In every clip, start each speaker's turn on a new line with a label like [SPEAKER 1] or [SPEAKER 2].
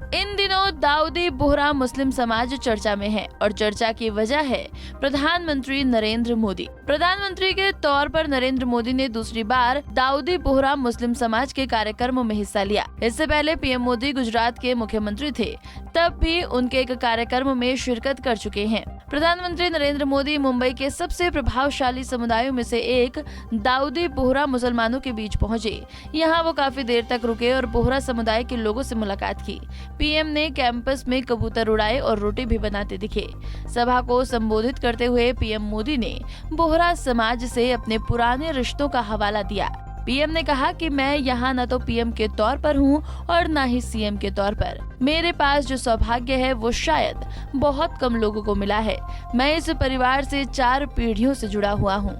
[SPEAKER 1] इन दिनों दाऊदी बोहरा मुस्लिम समाज चर्चा में है और चर्चा की वजह है प्रधानमंत्री नरेंद्र मोदी। प्रधानमंत्री के तौर पर नरेंद्र मोदी ने दूसरी बार दाऊदी बोहरा मुस्लिम समाज के कार्यक्रम में हिस्सा लिया। इससे पहले पीएम मोदी गुजरात के मुख्यमंत्री थे, तब भी उनके एक कार्यक्रम में शिरकत कर चुके हैं। प्रधानमंत्री नरेंद्र मोदी मुंबई के सबसे प्रभावशाली समुदायों में से एक दाऊदी बोहरा मुसलमानों के बीच पहुंचे। यहाँ वो काफी देर तक रुके और बोहरा समुदाय के लोगों से मुलाकात की। पीएम ने कैंपस में कबूतर उड़ाए और रोटी भी बनाते दिखे। सभा को संबोधित करते हुए पीएम मोदी ने बोहरा समाज से अपने पुराने रिश्तों का हवाला दिया। पीएम ने कहा कि मैं यहाँ न तो पीएम के तौर पर हूँ और न ही सीएम के तौर पर। मेरे पास जो सौभाग्य है वो शायद बहुत कम लोगों को मिला है। मैं इस परिवार से 4 पीढ़ियों से जुड़ा हुआ हूँ।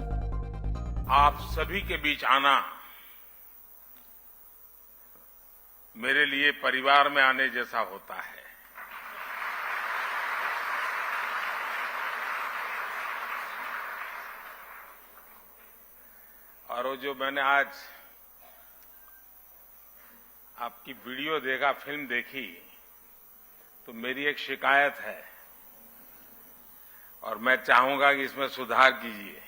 [SPEAKER 2] आप सभी के बीच आना मेरे लिए परिवार में आने जैसा होता है। और वो जो मैंने आज आपकी वीडियो देखा, फिल्म देखी, तो मेरी एक शिकायत है और मैं चाहूंगा कि इसमें सुधार कीजिए।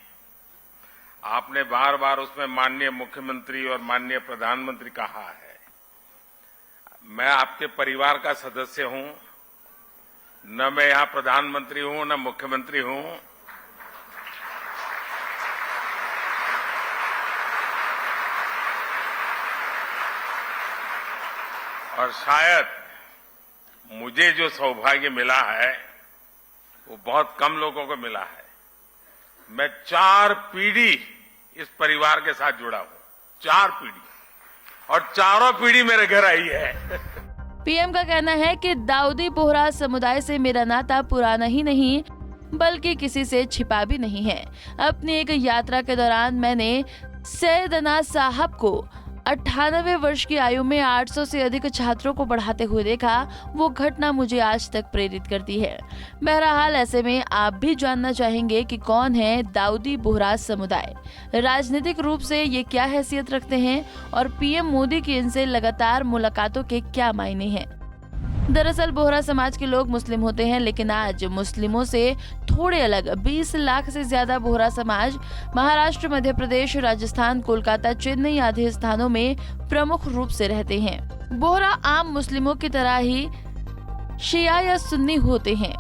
[SPEAKER 2] आपने बार बार उसमें माननीय मुख्यमंत्री और माननीय प्रधानमंत्री कहा है। मैं आपके परिवार का सदस्य हूं, न मैं यहां प्रधानमंत्री हूं न मुख्यमंत्री हूं। और शायद मुझे जो सौभाग्य मिला है वो बहुत कम लोगों को मिला है। मैं 4 पीढ़ी इस परिवार के साथ जुड़ा हूं, 4 पीढ़ी, और चारों पीढ़ी मेरे घर आई है।
[SPEAKER 1] पीएम का कहना है कि दाऊदी बोहरा समुदाय से मेरा नाता पुराना ही नहीं बल्कि किसी से छिपा भी नहीं है। अपनी एक यात्रा के दौरान मैंने सैयदना साहब को 98 वर्ष की आयु में 800 से अधिक छात्रों को पढ़ाते हुए देखा। वो घटना मुझे आज तक प्रेरित करती है। बहरहाल ऐसे में आप भी जानना चाहेंगे कि कौन है दाऊदी बोहरा समुदाय, राजनीतिक रूप से ये क्या हैसियत रखते हैं और पीएम मोदी की इनसे लगातार मुलाकातों के क्या मायने हैं। दरअसल बोहरा समाज के लोग मुस्लिम होते हैं, लेकिन आज मुस्लिमों से थोड़े अलग 20 लाख से ज्यादा बोहरा समाज महाराष्ट्र, मध्य प्रदेश, राजस्थान, कोलकाता, चेन्नई आदि स्थानों में प्रमुख रूप से रहते हैं। बोहरा आम मुस्लिमों की तरह ही शिया या सुन्नी होते हैं।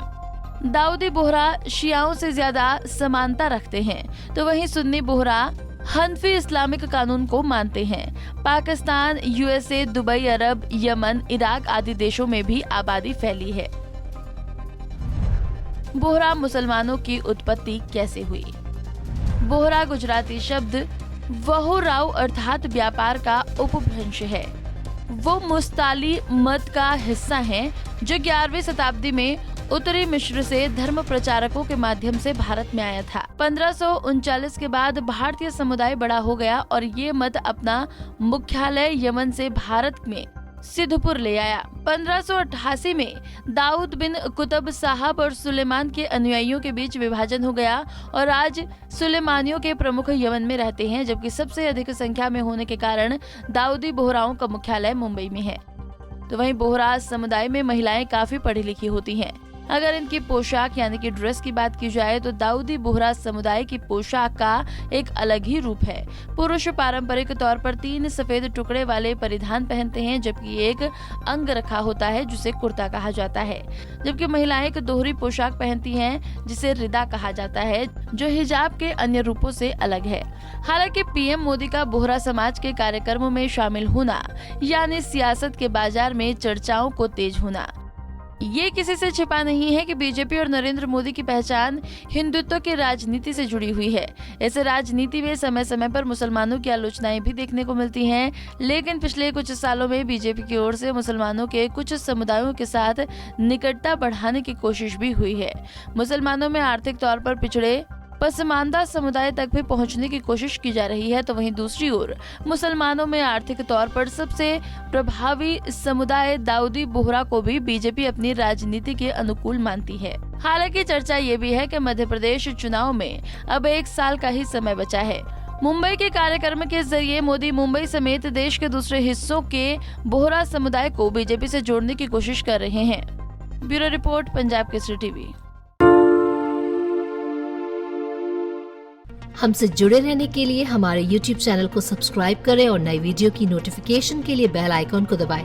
[SPEAKER 1] दाऊदी बोहरा शियाओं से ज्यादा समानता रखते हैं, तो वहीं सुन्नी बोहरा हनफी इस्लामिक कानून को मानते हैं। पाकिस्तान, यूएसए, दुबई, अरब, यमन, इराक आदि देशों में भी आबादी फैली है। बोहरा मुसलमानों की उत्पत्ति कैसे हुई? बोहरा गुजराती शब्द वहोराव अर्थात व्यापार का उपभ्रंश है। वो मुस्ताली मत का हिस्सा हैं, जो 11वीं शताब्दी में उत्तरी मिस्र से धर्म प्रचारकों के माध्यम से भारत में आया था। 1539 के बाद भारतीय समुदाय बड़ा हो गया और ये मत अपना मुख्यालय यमन से भारत में सिद्धपुर ले आया। 1588 में दाऊद बिन कुतब साहब और सुलेमान के अनुयायियों के बीच विभाजन हो गया और आज सुलेमानियों के प्रमुख यमन में रहते हैं, जबकि सबसे अधिक संख्या में होने के कारण दाऊदी बोहराओं का मुख्यालय मुंबई में है। तो वहीं बोहरा समुदाय में महिलाएं काफी पढ़ी लिखी होती हैं। अगर इनकी पोशाक यानी कि ड्रेस की बात की जाए तो दाऊदी बोहरा समुदाय की पोशाक का एक अलग ही रूप है। पुरुष पारंपरिक तौर पर 3 सफेद टुकड़े वाले परिधान पहनते हैं, जबकि एक अंग रखा होता है जिसे कुर्ता कहा जाता है, जबकि महिलाएं एक दोहरी पोशाक पहनती हैं जिसे रिदा कहा जाता है, जो हिजाब के अन्य रूपों से अलग है। हालांकि पीएम मोदी का बोहरा समाज के कार्यक्रमों में शामिल होना यानी सियासत के बाजार में चर्चाओं को तेज होना, ये किसी से छिपा नहीं है कि बीजेपी और नरेंद्र मोदी की पहचान हिंदुत्व की राजनीति से जुड़ी हुई है। इस राजनीति में समय समय पर मुसलमानों की आलोचनाएं भी देखने को मिलती हैं, लेकिन पिछले कुछ सालों में बीजेपी की ओर से मुसलमानों के कुछ समुदायों के साथ निकटता बढ़ाने की कोशिश भी हुई है। मुसलमानों में आर्थिक तौर पर पिछड़े पसमानदा समुदाय तक भी पहुंचने की कोशिश की जा रही है, तो वहीं दूसरी ओर मुसलमानों में आर्थिक तौर पर सबसे प्रभावी समुदाय दाऊदी बोहरा को भी बीजेपी अपनी राजनीति के अनुकूल मानती है। हालांकि चर्चा ये भी है कि मध्य प्रदेश चुनाव में अब 1 साल का ही समय बचा है मुंबई के कार्यक्रम के जरिए मोदी मुंबई समेत देश के दूसरे हिस्सों के बोहरा समुदाय को बीजेपी से जोड़ने की कोशिश कर रहे हैं। Bureau report, Punjab Kesari TV.
[SPEAKER 3] हमसे जुड़े रहने के लिए हमारे YouTube चैनल को सब्सक्राइब करें और नई वीडियो की नोटिफिकेशन के लिए बेल आइकॉन को दबाएं।